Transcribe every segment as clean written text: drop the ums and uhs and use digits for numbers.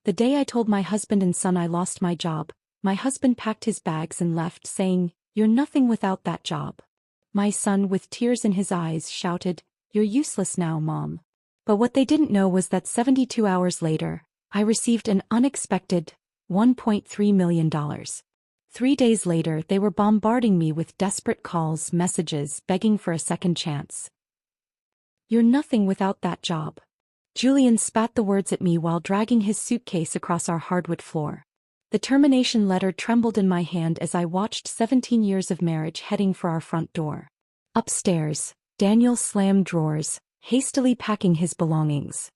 The day I told my husband and son I lost my job, my husband packed his bags and left saying, "You're nothing without that job." My son, with tears in his eyes, shouted, "You're useless now, Mom." But what they didn't know was that 72 hours later, I received an unexpected $1.3 million. 3 days later, they were bombarding me with desperate calls, messages, begging for a second chance. "You're nothing without that job." Julian spat the words at me while dragging his suitcase across our hardwood floor. The termination letter trembled in my hand as I watched 17 years of marriage heading for our front door. Upstairs, Daniel slammed drawers, hastily packing his belongings.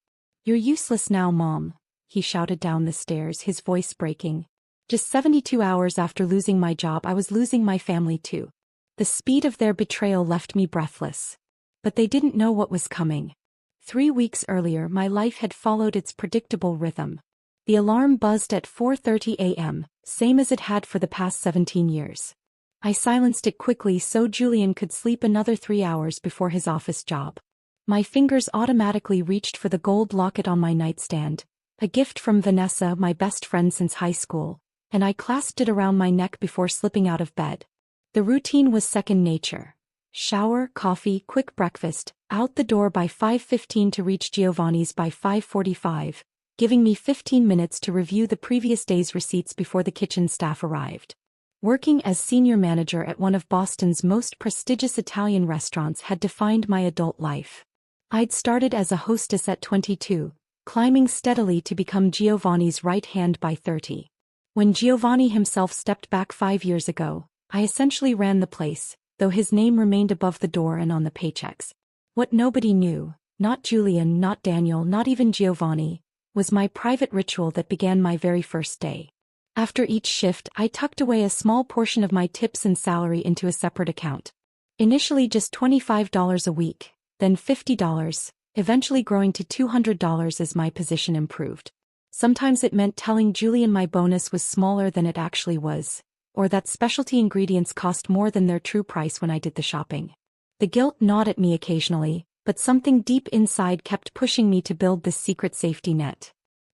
"You're useless now, Mom," he shouted down the stairs, his voice breaking. Just 72 hours after losing my job, I was losing my family too. The speed of their betrayal left me breathless. But they didn't know what was coming. 3 weeks earlier, my life had followed its predictable rhythm. The alarm buzzed at 4:30 a.m., same as it had for the past 17 years. I silenced it quickly so Julian could sleep another 3 hours before his office job. My fingers automatically reached for the gold locket on my nightstand, a gift from Vanessa, my best friend since high school, and I clasped it around my neck before slipping out of bed. The routine was second nature. Shower, coffee, quick breakfast, out the door by 5:15 to reach Giovanni's by 5:45, giving me 15 minutes to review the previous day's receipts before the kitchen staff arrived. Working as senior manager at one of Boston's most prestigious Italian restaurants had defined my adult life. I'd started as a hostess at 22, climbing steadily to become Giovanni's right hand by 30. When Giovanni himself stepped back 5 years ago, I essentially ran the place, though his name remained above the door and on the paychecks. What nobody knew, not Julian, not Daniel, not even Giovanni, was my private ritual that began my very first day. After each shift, I tucked away a small portion of my tips and salary into a separate account. Initially just $25 a week, then $50, eventually growing to $200 as my position improved. Sometimes it meant telling Julian my bonus was smaller than it actually was, or that specialty ingredients cost more than their true price when I did the shopping. The guilt gnawed at me occasionally, but something deep inside kept pushing me to build this secret safety net.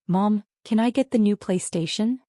"Mom, can I get the new PlayStation?"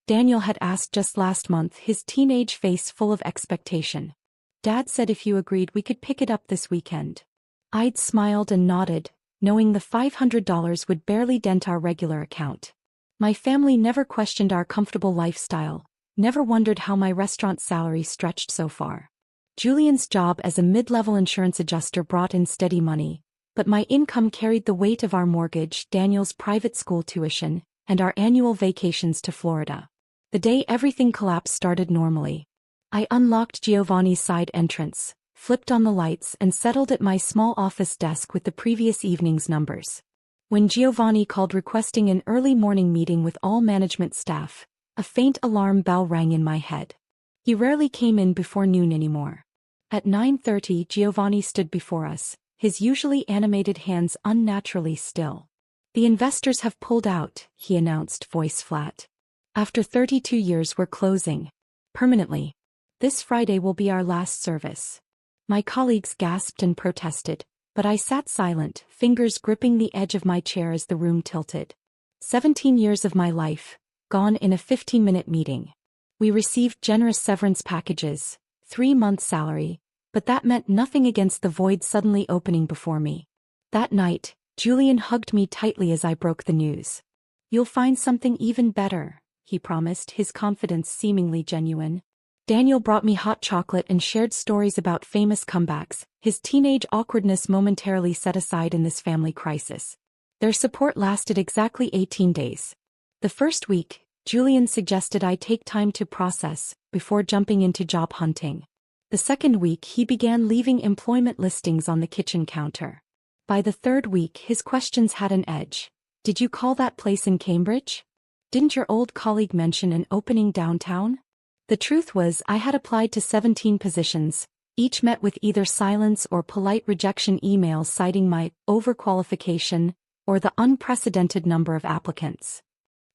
Daniel had asked just last month, his teenage face full of expectation. "Dad said if you agreed we could pick it up this weekend." I'd smiled and nodded, knowing the $500 would barely dent our regular account. My family never questioned our comfortable lifestyle, never wondered how my restaurant salary stretched so far. Julian's job as a mid-level insurance adjuster brought in steady money, but my income carried the weight of our mortgage, Daniel's private school tuition, and our annual vacations to Florida. The day everything collapsed started normally. I unlocked Giovanni's side entrance, flipped on the lights, and settled at my small office desk with the previous evening's numbers. When Giovanni called requesting an early morning meeting with all management staff, a faint alarm bell rang in my head. He rarely came in before noon anymore. At 9:30, Giovanni stood before us, his usually animated hands unnaturally still. "The investors have pulled out," he announced, voice flat. "After 32 years, we're closing. Permanently. This Friday will be our last service." My colleagues gasped and protested, but I sat silent, fingers gripping the edge of my chair as the room tilted. 17 years of my life, gone in a 15-minute meeting. We received generous severance packages, 3-month salary, but that meant nothing against the void suddenly opening before me. That night, Julian hugged me tightly as I broke the news. "You'll find something even better," he promised, his confidence seemingly genuine. Daniel brought me hot chocolate and shared stories about famous comebacks, his teenage awkwardness momentarily set aside in this family crisis. Their support lasted exactly 18 days. The first week, Julian suggested I take time to process, before jumping into job hunting. The second week, he began leaving employment listings on the kitchen counter. By the third week, his questions had an edge. "Did you call that place in Cambridge? Didn't your old colleague mention an opening downtown?" The truth was, I had applied to 17 positions, each met with either silence or polite rejection emails citing my overqualification or the unprecedented number of applicants.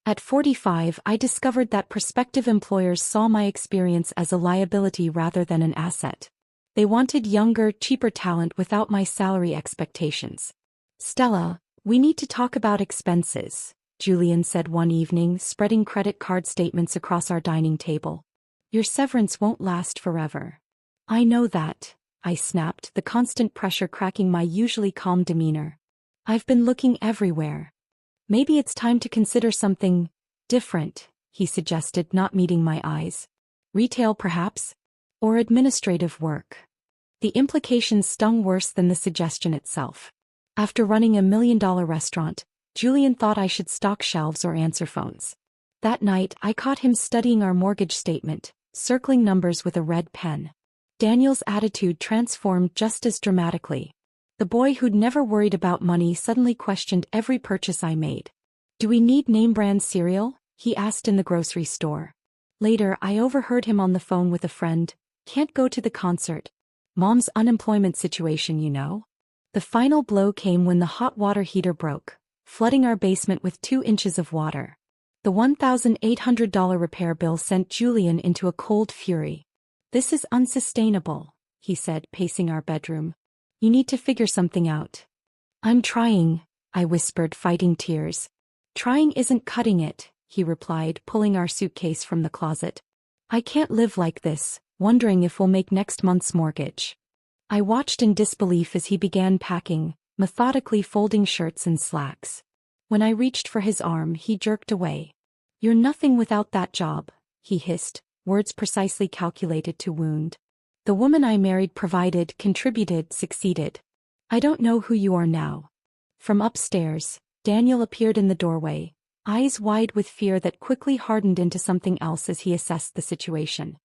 At 45, I discovered that prospective employers saw my experience as a liability rather than an asset. They wanted younger, cheaper talent without my salary expectations. "Stella, we need to talk about expenses," Julian said one evening, spreading credit card statements across our dining table. Your severance won't last forever. I know that, I snapped, the constant pressure cracking my usually calm demeanor. I've been looking everywhere. Maybe it's time to consider something different, he suggested, not meeting my eyes. Retail perhaps? Or administrative work. The implications stung worse than the suggestion itself. After running $1 million restaurant, Julian thought I should stock shelves or answer phones. That night, I caught him studying our mortgage statement, circling numbers with a red pen. Daniel's attitude transformed just as dramatically. The boy who'd never worried about money suddenly questioned every purchase I made. Do we need name-brand cereal? He asked in the grocery store. Later, I overheard him on the phone with a friend. Can't go to the concert. Mom's unemployment situation, you know. The final blow came when the hot water heater broke, flooding our basement with 2 inches of water. The $1,800 repair bill sent Julian into a cold fury. This is unsustainable, he said, pacing our bedroom. You need to figure something out. I'm trying, I whispered, fighting tears. Trying isn't cutting it, he replied, pulling our suitcase from the closet. I can't live like this, wondering if we'll make next month's mortgage. I watched in disbelief as he began packing, methodically folding shirts and slacks. When I reached for his arm, he jerked away. You're nothing without that job, he hissed, words precisely calculated to wound. The woman I married provided, contributed, succeeded. I don't know who you are now. From upstairs, Daniel appeared in the doorway, eyes wide with fear that quickly hardened into something else as he assessed the situation.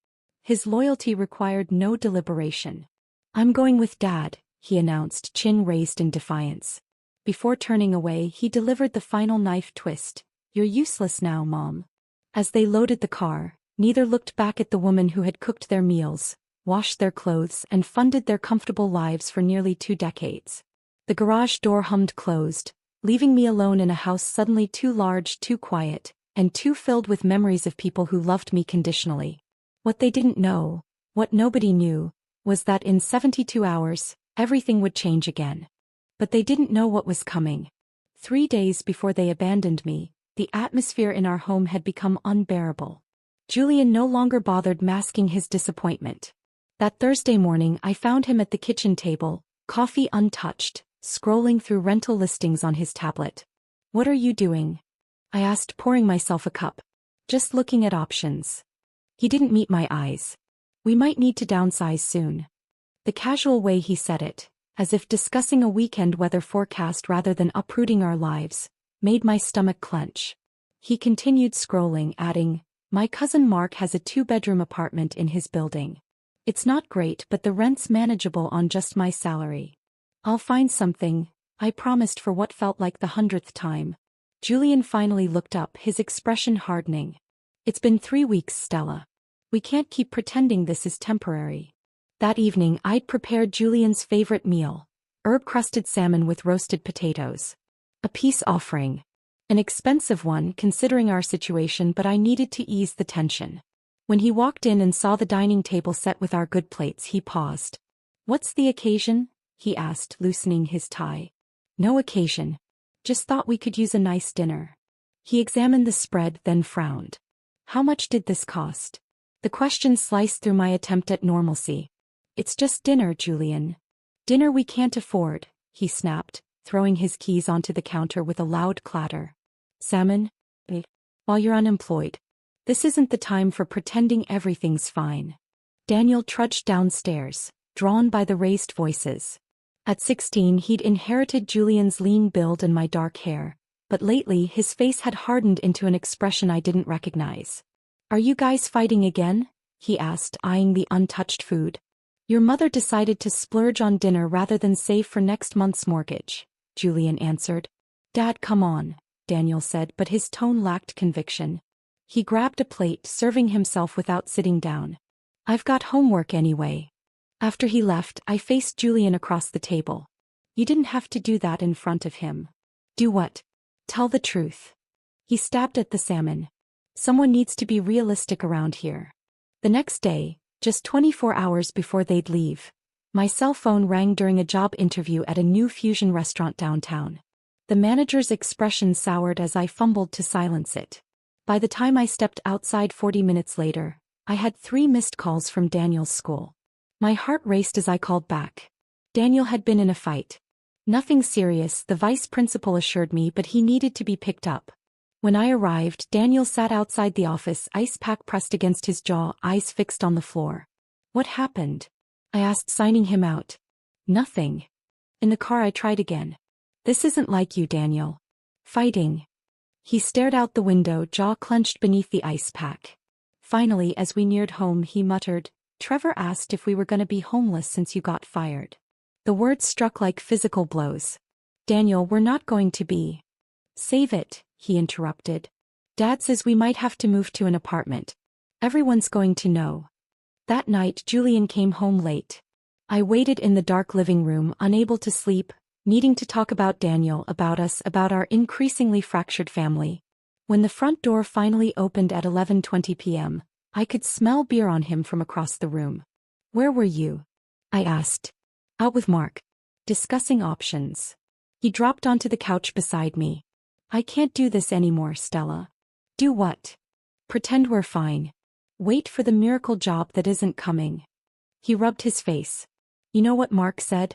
His loyalty required no deliberation. I'm going with Dad, he announced, chin raised in defiance. Before turning away, he delivered the final knife twist. You're useless now, Mom. As they loaded the car, neither looked back at the woman who had cooked their meals, washed their clothes, and funded their comfortable lives for nearly 2 decades. The garage door hummed closed, leaving me alone in a house suddenly too large, too quiet, and too filled with memories of people who loved me conditionally. What they didn't know, what nobody knew, was that in 72 hours, everything would change again. But they didn't know what was coming. 3 days before they abandoned me, the atmosphere in our home had become unbearable. Julian no longer bothered masking his disappointment. That Thursday morning, I found him at the kitchen table, coffee untouched, scrolling through rental listings on his tablet. What are you doing? I asked, pouring myself a cup. Just looking at options. He didn't meet my eyes. We might need to downsize soon. The casual way he said it, as if discussing a weekend weather forecast rather than uprooting our lives, made my stomach clench. He continued scrolling, adding, my cousin Mark has a 2-bedroom apartment in his building. It's not great, but the rent's manageable on just my salary. I'll find something, I promised for what felt like the 100th time. Julian finally looked up, his expression hardening. It's been 3 weeks, Stella. We can't keep pretending this is temporary. That evening, I'd prepared Julian's favorite meal, herb-crusted salmon with roasted potatoes. A peace offering. An expensive one considering our situation, but I needed to ease the tension. When he walked in and saw the dining table set with our good plates, he paused. What's the occasion? He asked, loosening his tie. No occasion. Just thought we could use a nice dinner. He examined the spread, then frowned. How much did this cost? The question sliced through my attempt at normalcy. It's just dinner, Julian. Dinner we can't afford, he snapped, throwing his keys onto the counter with a loud clatter. Salmon? While you're unemployed. This isn't the time for pretending everything's fine. Daniel trudged downstairs, drawn by the raised voices. At 16, he'd inherited Julian's lean build and my dark hair, but lately his face had hardened into an expression I didn't recognize. Are you guys fighting again? He asked, eyeing the untouched food. Your mother decided to splurge on dinner rather than save for next month's mortgage, Julian answered. Dad, come on, Daniel said, but his tone lacked conviction. He grabbed a plate, serving himself without sitting down. I've got homework anyway. After he left, I faced Julian across the table. You didn't have to do that in front of him. Do what? Tell the truth. He stabbed at the salmon. Someone needs to be realistic around here. The next day, just 24 hours before they'd leave, my cell phone rang during a job interview at a new fusion restaurant downtown. The manager's expression soured as I fumbled to silence it. By the time I stepped outside 40 minutes later, I had 3 missed calls from Daniel's school. My heart raced as I called back. Daniel had been in a fight. Nothing serious, the vice principal assured me, but he needed to be picked up. When I arrived, Daniel sat outside the office, ice pack pressed against his jaw, eyes fixed on the floor. What happened? I asked, signing him out. Nothing. In the car I tried again. This isn't like you, Daniel. Fighting. He stared out the window, jaw clenched beneath the ice pack. Finally, as we neared home, he muttered, Trevor asked if we were going to be homeless since you got fired. The words struck like physical blows. Daniel, we're not going to be. Save it, he interrupted. Dad says we might have to move to an apartment. Everyone's going to know. That night, Julian came home late. I waited in the dark living room, unable to sleep, needing to talk about Daniel, about us, about our increasingly fractured family. When the front door finally opened at 11:20 p.m., I could smell beer on him from across the room. Where were you? I asked. Out with Mark. Discussing options. He dropped onto the couch beside me. I can't do this anymore, Stella. Do what? Pretend we're fine. Wait for the miracle job that isn't coming. He rubbed his face. You know what Mark said?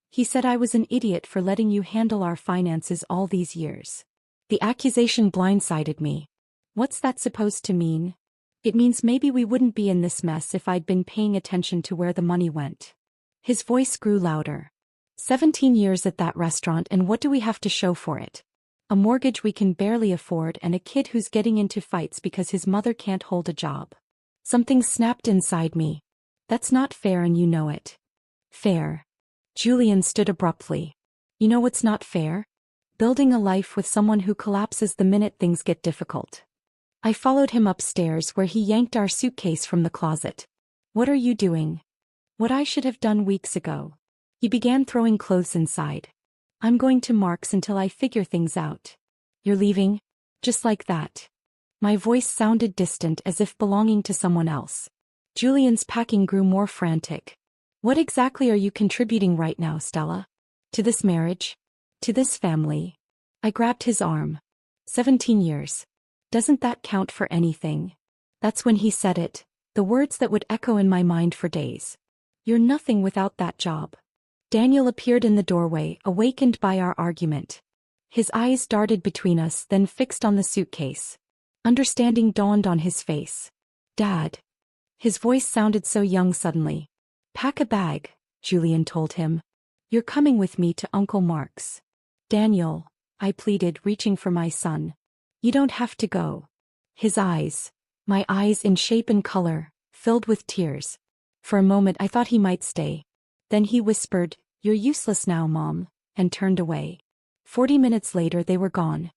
He said I was an idiot for letting you handle our finances all these years. The accusation blindsided me. What's that supposed to mean? It means maybe we wouldn't be in this mess if I'd been paying attention to where the money went. His voice grew louder. 17 years at that restaurant, and what do we have to show for it? A mortgage we can barely afford and a kid who's getting into fights because his mother can't hold a job. Something snapped inside me. That's not fair and you know it. Fair. Julian stood abruptly. You know what's not fair? Building a life with someone who collapses the minute things get difficult. I followed him upstairs where he yanked our suitcase from the closet. What are you doing? What I should have done weeks ago. He began throwing clothes inside. I'm going to Mark's until I figure things out. You're leaving? Just like that. My voice sounded distant, as if belonging to someone else. Julian's packing grew more frantic. What exactly are you contributing right now, Stella? To this marriage? To this family? I grabbed his arm. 17 years. Doesn't that count for anything? That's when he said it, the words that would echo in my mind for days. You're nothing without that job. Daniel appeared in the doorway, awakened by our argument. His eyes darted between us, then fixed on the suitcase. Understanding dawned on his face. Dad. His voice sounded so young suddenly. Pack a bag, Julian told him. You're coming with me to Uncle Mark's. Daniel, I pleaded, reaching for my son. You don't have to go. His eyes, my eyes in shape and color, filled with tears. For a moment I thought he might stay. Then he whispered, You're useless now, Mom, and turned away. 40 minutes later they were gone.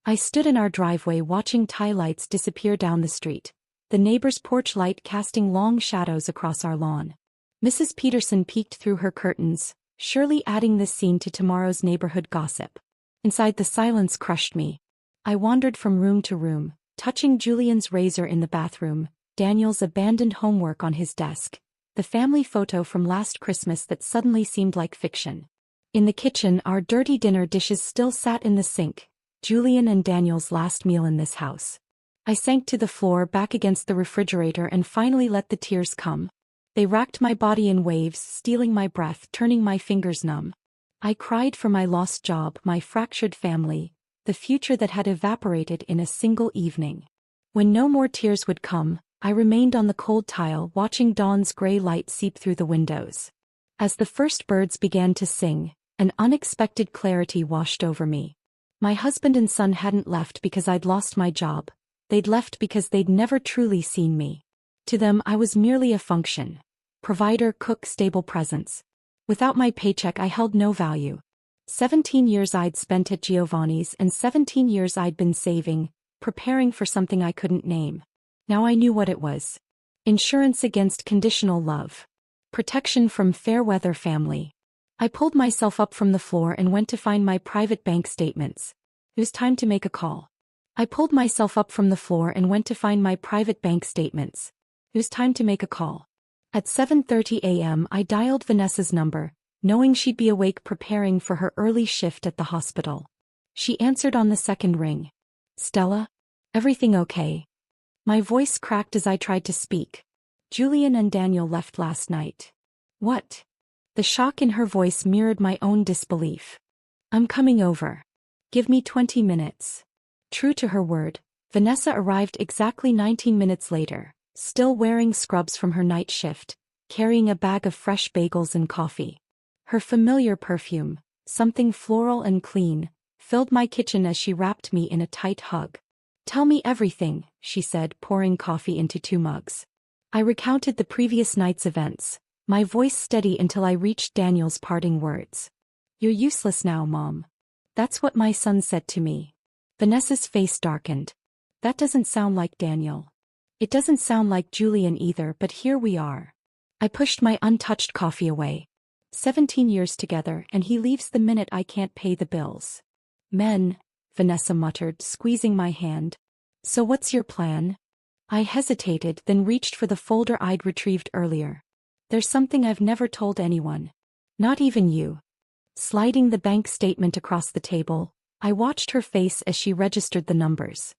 I stood in our driveway watching tail lights disappear down the street, the neighbor's porch light casting long shadows across our lawn. Mrs. Peterson peeked through her curtains, surely adding this scene to tomorrow's neighborhood gossip. Inside, the silence crushed me. I wandered from room to room, touching Julian's razor in the bathroom, Daniel's abandoned homework on his desk, the family photo from last Christmas that suddenly seemed like fiction. In the kitchen, our dirty dinner dishes still sat in the sink, Julian and Daniel's last meal in this house. I sank to the floor, back against the refrigerator, and finally let the tears come. They racked my body in waves, stealing my breath, turning my fingers numb. I cried for my lost job, my fractured family, the future that had evaporated in a single evening. When no more tears would come, I remained on the cold tile, watching dawn's gray light seep through the windows. As the first birds began to sing, an unexpected clarity washed over me. My husband and son hadn't left because I'd lost my job. They'd left because they'd never truly seen me. To them, I was merely a function. Provider, cook, stable presence. Without my paycheck, I held no value. 17 years I'd spent at Giovanni's, and 17 years I'd been saving, preparing for something I couldn't name. Now I knew what it was. Insurance against conditional love. Protection from fair weather family. I pulled myself up from the floor and went to find my private bank statements. It was time to make a call. I pulled myself up from the floor and went to find my private bank statements. It was time to make a call. At 7:30 a.m. I dialed Vanessa's number, knowing she'd be awake preparing for her early shift at the hospital. She answered on the second ring. Stella? Everything okay? My voice cracked as I tried to speak. Julian and Daniel left last night. What? The shock in her voice mirrored my own disbelief. I'm coming over. Give me 20 minutes. True to her word, Vanessa arrived exactly 19 minutes later, still wearing scrubs from her night shift, carrying a bag of fresh bagels and coffee. Her familiar perfume, something floral and clean, filled my kitchen as she wrapped me in a tight hug. Tell me everything, she said, pouring coffee into 2 mugs. I recounted the previous night's events, my voice steady until I reached Daniel's parting words. You're useless now, Mom. That's what my son said to me. Vanessa's face darkened. That doesn't sound like Daniel. It doesn't sound like Julian either, but here we are. I pushed my untouched coffee away. 17 years together, and he leaves the minute I can't pay the bills. Men, Vanessa muttered, squeezing my hand. So what's your plan? I hesitated, then reached for the folder I'd retrieved earlier. There's something I've never told anyone. Not even you. Sliding the bank statement across the table, I watched her face as she registered the numbers.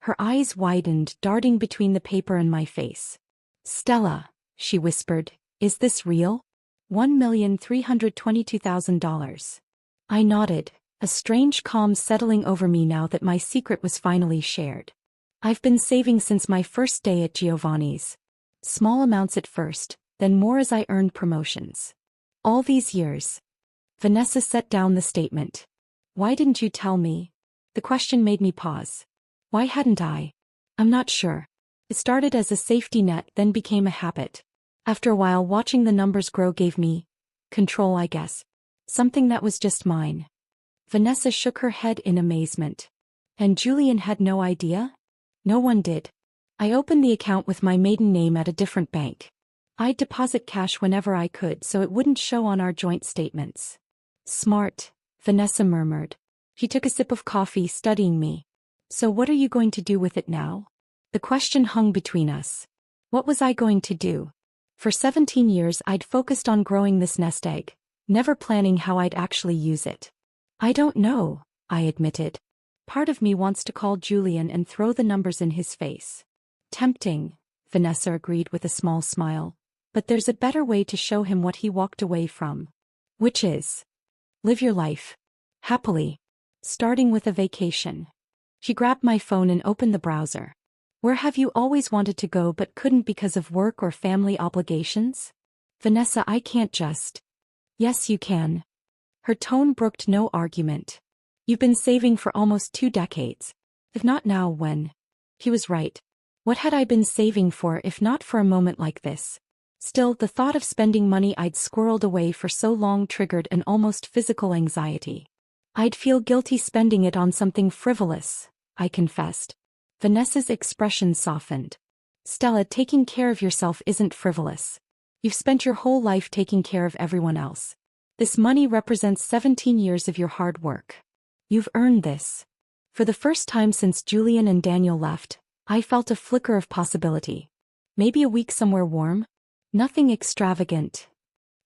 Her eyes widened, darting between the paper and my face. Stella, she whispered, is this real? $1,322,000. I nodded, a strange calm settling over me now that my secret was finally shared. I've been saving since my first day at Giovanni's. Small amounts at first, then more as I earned promotions. All these years. Vanessa set down the statement. Why didn't you tell me? The question made me pause. Why hadn't I? I'm not sure. It started as a safety net, then became a habit. After a while, watching the numbers grow gave me control, I guess. Something that was just mine. Vanessa shook her head in amazement. And Julian had no idea? No one did. I opened the account with my maiden name at a different bank. I'd deposit cash whenever I could so it wouldn't show on our joint statements. Smart, Vanessa murmured. She took a sip of coffee, studying me. So what are you going to do with it now? The question hung between us. What was I going to do? For 17 years I'd focused on growing this nest egg, never planning how I'd actually use it. I don't know, I admitted. Part of me wants to call Julian and throw the numbers in his face. Tempting, Vanessa agreed with a small smile. But there's a better way to show him what he walked away from. Which is? Live your life. Happily. Starting with a vacation. She grabbed my phone and opened the browser. Where have you always wanted to go but couldn't because of work or family obligations? Vanessa, I can't just. Yes, you can. Her tone brooked no argument. You've been saving for almost 2 decades. If not now, when? He was right. What had I been saving for if not for a moment like this? Still, the thought of spending money I'd squirreled away for so long triggered an almost physical anxiety. I'd feel guilty spending it on something frivolous, I confessed. Vanessa's expression softened. Stella, taking care of yourself isn't frivolous. You've spent your whole life taking care of everyone else. This money represents 17 years of your hard work. You've earned this. For the first time since Julian and Daniel left, I felt a flicker of possibility. Maybe a week somewhere warm? Nothing extravagant.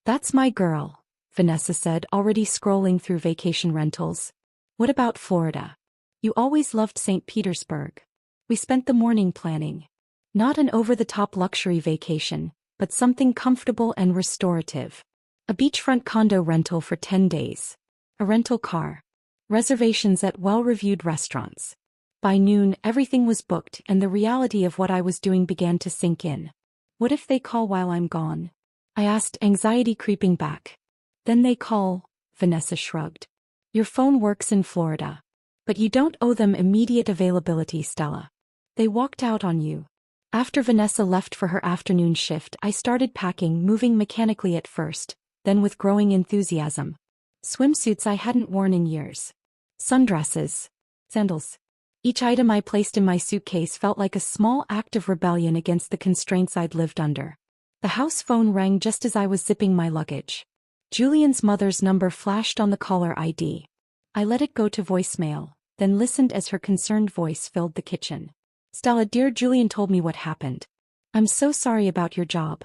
That's my girl, Vanessa said, already scrolling through vacation rentals. What about Florida? You always loved St. Petersburg. We spent the morning planning. Not an over-the-top luxury vacation, but something comfortable and restorative. A beachfront condo rental for 10 days. A rental car. Reservations at well-reviewed restaurants. By noon, everything was booked and the reality of what I was doing began to sink in. What if they call while I'm gone? I asked, anxiety creeping back. Then they call, Vanessa shrugged. Your phone works in Florida. But you don't owe them immediate availability, Stella. They walked out on you. After Vanessa left for her afternoon shift, I started packing, moving mechanically at first, then with growing enthusiasm. Swimsuits I hadn't worn in years. Sundresses. Sandals. Each item I placed in my suitcase felt like a small act of rebellion against the constraints I'd lived under. The house phone rang just as I was zipping my luggage. Julian's mother's number flashed on the caller ID. I let it go to voicemail, then listened as her concerned voice filled the kitchen. Stella, dear Julian told me what happened. I'm so sorry about your job.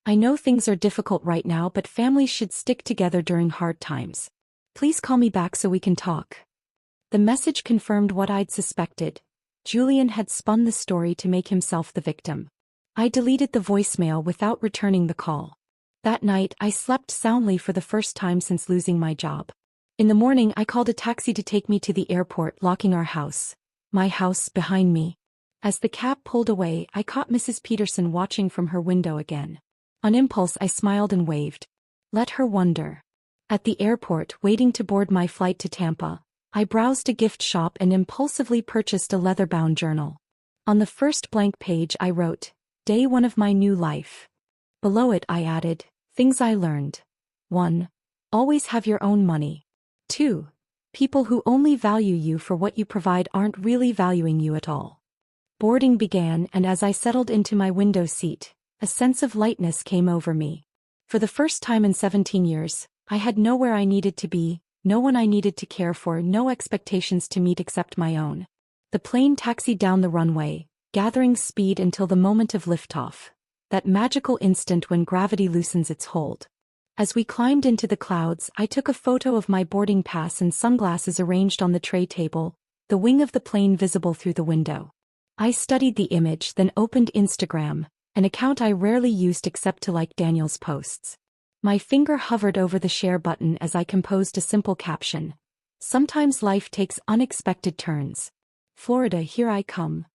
I know things are difficult right now, but families should stick together during hard times. Please call me back so we can talk. The message confirmed what I'd suspected. Julian had spun the story to make himself the victim. I deleted the voicemail without returning the call. That night, I slept soundly for the first time since losing my job. In the morning, I called a taxi to take me to the airport, locking our house, my house, behind me. As the cab pulled away, I caught Mrs. Peterson watching from her window again. On impulse, I smiled and waved. Let her wonder. At the airport, waiting to board my flight to Tampa, I browsed a gift shop and impulsively purchased a leather-bound journal. On the first blank page, I wrote, Day 1 of my new life. Below it, I added, Things I learned. 1. Always have your own money. 2. People who only value you for what you provide aren't really valuing you at all. Boarding began, and as I settled into my window seat, a sense of lightness came over me. For the first time in 17 years, I had nowhere I needed to be, no one I needed to care for, no expectations to meet except my own. The plane taxied down the runway, gathering speed until the moment of liftoff, that magical instant when gravity loosens its hold. As we climbed into the clouds, I took a photo of my boarding pass and sunglasses arranged on the tray table, the wing of the plane visible through the window. I studied the image, then opened Instagram, an account I rarely used except to like Daniel's posts. My finger hovered over the share button as I composed a simple caption. Sometimes life takes unexpected turns. Florida, here I come.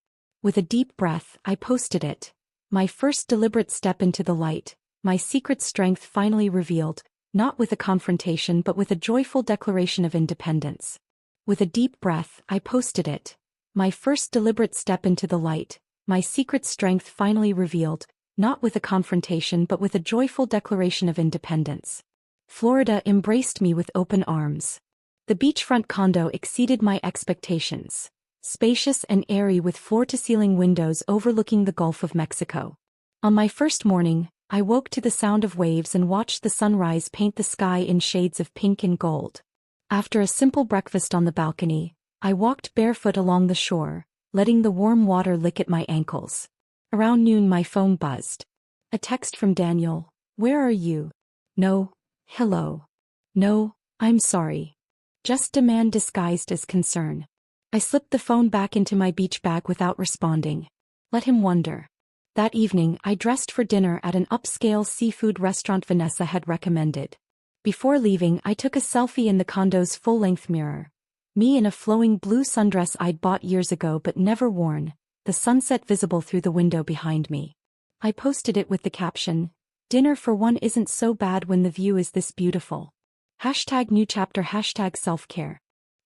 With a deep breath, I posted it. My first deliberate step into the light, my secret strength finally revealed, not with a confrontation but with a joyful declaration of independence. With a deep breath, I posted it. My first deliberate step into the light, my secret strength finally revealed, not with a confrontation but with a joyful declaration of independence. Florida embraced me with open arms. The beachfront condo exceeded my expectations. Spacious and airy with floor-to-ceiling windows overlooking the Gulf of Mexico. On my first morning, I woke to the sound of waves and watched the sunrise paint the sky in shades of pink and gold. After a simple breakfast on the balcony, I walked barefoot along the shore, letting the warm water lick at my ankles. Around noon my phone buzzed. A text from Daniel. Where are you? No. Hello. No, I'm sorry. Just a man disguised as concern. I slipped the phone back into my beach bag without responding. Let him wonder. That evening, I dressed for dinner at an upscale seafood restaurant Vanessa had recommended. Before leaving, I took a selfie in the condo's full-length mirror. Me in a flowing blue sundress I'd bought years ago but never worn, the sunset visible through the window behind me. I posted it with the caption, Dinner for one isn't so bad when the view is this beautiful. #NewChapter #selfcare.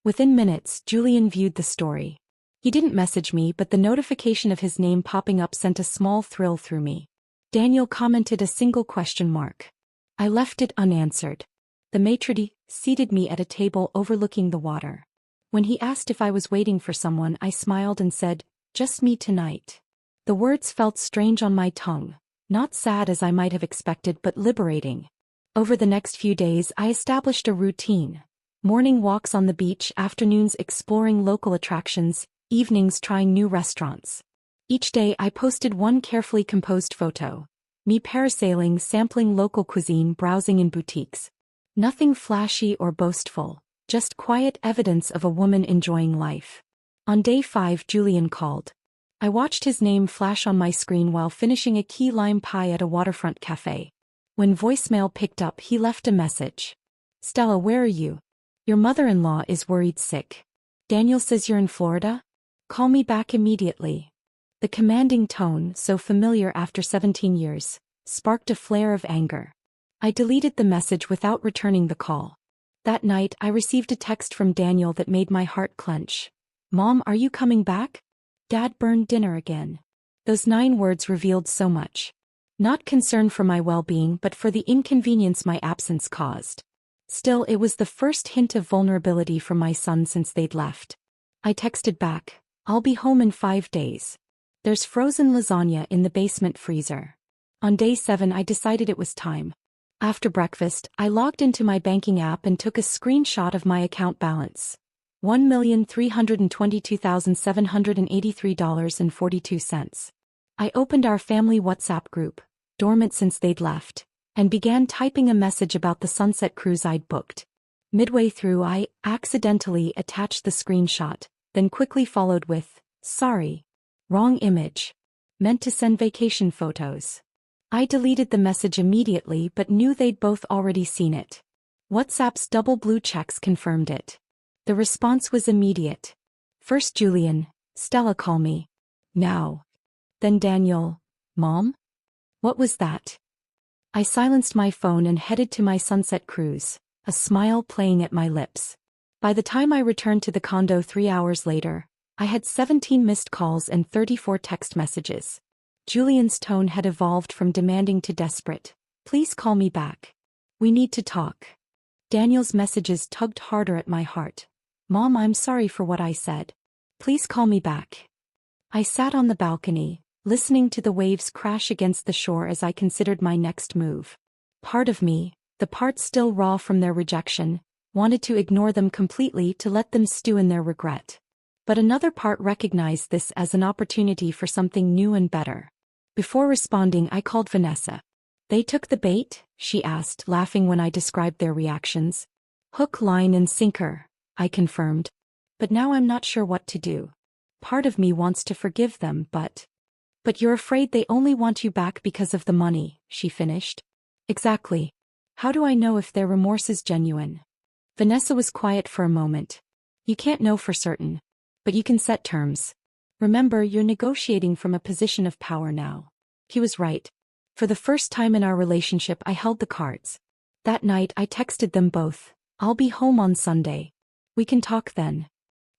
Within minutes, Julian viewed the story. He didn't message me, but the notification of his name popping up sent a small thrill through me. Daniel commented a single question mark. I left it unanswered. The maitre d' seated me at a table overlooking the water. When he asked if I was waiting for someone, I smiled and said, Just me tonight. The words felt strange on my tongue, not sad as I might have expected but liberating. Over the next few days I established a routine. Morning walks on the beach, afternoons exploring local attractions, evenings trying new restaurants. Each day I posted one carefully composed photo. Me parasailing, sampling local cuisine, browsing in boutiques. Nothing flashy or boastful, just quiet evidence of a woman enjoying life. On day 5 Julian called. I watched his name flash on my screen while finishing a key lime pie at a waterfront cafe. When voicemail picked up he left a message. Stella, where are you? Your mother-in-law is worried sick. Daniel says you're in Florida? Call me back immediately. The commanding tone, so familiar after 17 years, sparked a flare of anger. I deleted the message without returning the call. That night I received a text from Daniel that made my heart clench. Mom, are you coming back? Dad burned dinner again. Those 9 words revealed so much. Not concern for my well-being but for the inconvenience my absence caused. Still, it was the first hint of vulnerability from my son since they'd left. I texted back, I'll be home in 5 days. There's frozen lasagna in the basement freezer. On day 7 I decided it was time. After breakfast, I logged into my banking app and took a screenshot of my account balance. $1,322,783.42. I opened our family WhatsApp group, dormant since they'd left, and began typing a message about the sunset cruise I'd booked. Midway through, I accidentally attached the screenshot, then quickly followed with, "Sorry. Wrong image. Meant to send vacation photos." I deleted the message immediately but knew they'd both already seen it. WhatsApp's double blue checks confirmed it. The response was immediate. First Julian, "Stella, call me. Now." Then Daniel, "Mom? What was that?" I silenced my phone and headed to my sunset cruise, a smile playing at my lips. By the time I returned to the condo 3 hours later, I had 17 missed calls and 34 text messages. Julian's tone had evolved from demanding to desperate. "Please call me back. We need to talk." Daniel's messages tugged harder at my heart. "Mom, I'm sorry for what I said. Please call me back." I sat on the balcony, listening to the waves crash against the shore as I considered my next move. Part of me, the part still raw from their rejection, wanted to ignore them completely, to let them stew in their regret. But another part recognized this as an opportunity for something new and better. Before responding, I called Vanessa. "They took the bait?" she asked, laughing when I described their reactions. "Hook, line, and sinker," I confirmed. "But now I'm not sure what to do. Part of me wants to forgive them, but you're afraid they only want you back because of the money," she finished. "Exactly. How do I know if their remorse is genuine?" Vanessa was quiet for a moment. "You can't know for certain. But you can set terms. Remember, you're negotiating from a position of power now." He was right. For the first time in our relationship, I held the cards. That night I texted them both, "I'll be home on Sunday. We can talk then."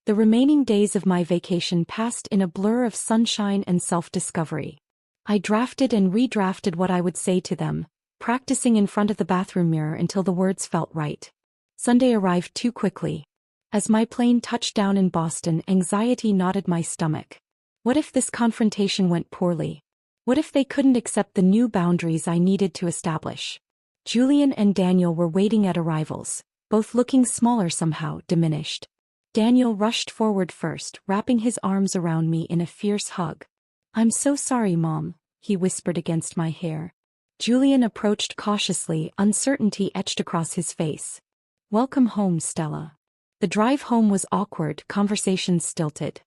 The remaining days of my vacation passed in a blur of sunshine and self-discovery. I drafted and redrafted what I would say to them, practicing in front of the bathroom mirror until the words felt right. Sunday arrived too quickly. As my plane touched down in Boston, anxiety knotted my stomach. What if this confrontation went poorly? What if they couldn't accept the new boundaries I needed to establish? Julian and Daniel were waiting at arrivals, both looking smaller somehow, diminished. Daniel rushed forward first, wrapping his arms around me in a fierce hug. "I'm so sorry, Mom," he whispered against my hair. Julian approached cautiously, uncertainty etched across his face. "Welcome home, Stella." The drive home was awkward, conversations stilted.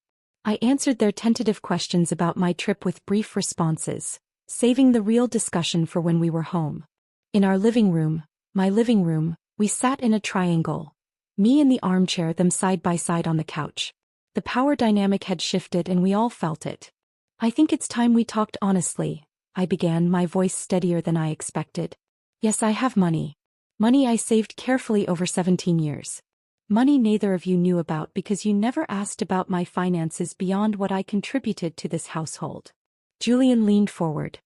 I answered their tentative questions about my trip with brief responses, saving the real discussion for when we were home. In our living room, my living room, we sat in a triangle. Me in the armchair, them side by side on the couch. The power dynamic had shifted and we all felt it. "I think it's time we talked honestly," I began, my voice steadier than I expected. "Yes, I have money. Money I saved carefully over 17 years. Money neither of you knew about because you never asked about my finances beyond what I contributed to this household." Julian leaned forward.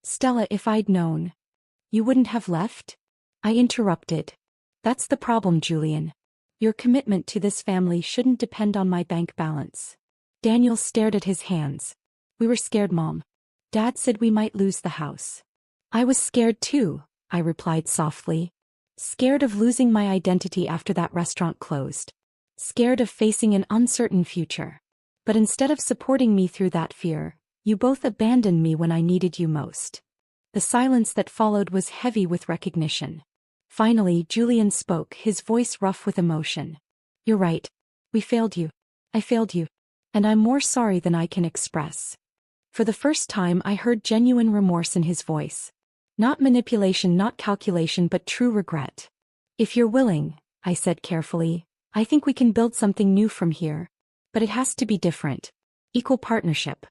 "Stella, if I'd known, you wouldn't have left?" I interrupted. "That's the problem, Julian. Your commitment to this family shouldn't depend on my bank balance." Daniel stared at his hands. "We were scared, Mom. Dad said we might lose the house." "I was scared too," I replied softly. "Scared of losing my identity after that restaurant closed. Scared of facing an uncertain future. But instead of supporting me through that fear, you both abandoned me when I needed you most." The silence that followed was heavy with recognition. Finally, Julian spoke, his voice rough with emotion. "You're right. We failed you. I failed you. And I'm more sorry than I can express." For the first time, I heard genuine remorse in his voice. Not manipulation, not calculation, but true regret. "If you're willing," I said carefully, "I think we can build something new from here. But it has to be different. Equal partnership.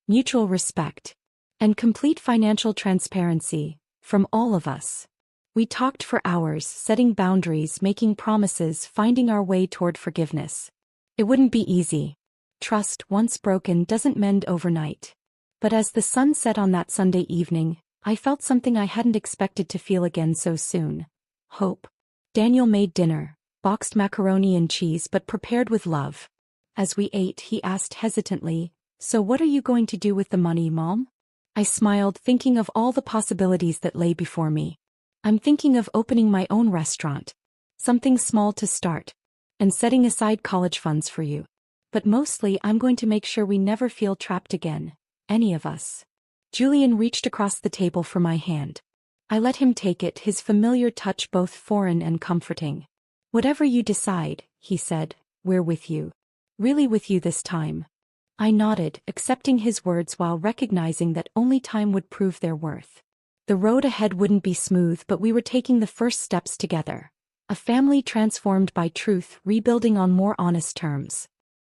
Mutual respect. And complete financial transparency, from all of us." We talked for hours, setting boundaries, making promises, finding our way toward forgiveness. It wouldn't be easy. Trust, once broken, doesn't mend overnight. But as the sun set on that Sunday evening, I felt something I hadn't expected to feel again so soon. Hope. Daniel made dinner, boxed macaroni and cheese but prepared with love. As we ate, he asked hesitantly, "So what are you going to do with the money, Mom?" I smiled, thinking of all the possibilities that lay before me. "I'm thinking of opening my own restaurant. Something small to start. And setting aside college funds for you. But mostly I'm going to make sure we never feel trapped again, any of us." Julian reached across the table for my hand. I let him take it, his familiar touch both foreign and comforting. Whatever you decide, he said, we're with you. Really with you this time. I nodded, accepting his words while recognizing that only time would prove their worth. The road ahead wouldn't be smooth, but we were taking the first steps together. A family transformed by truth, rebuilding on more honest terms.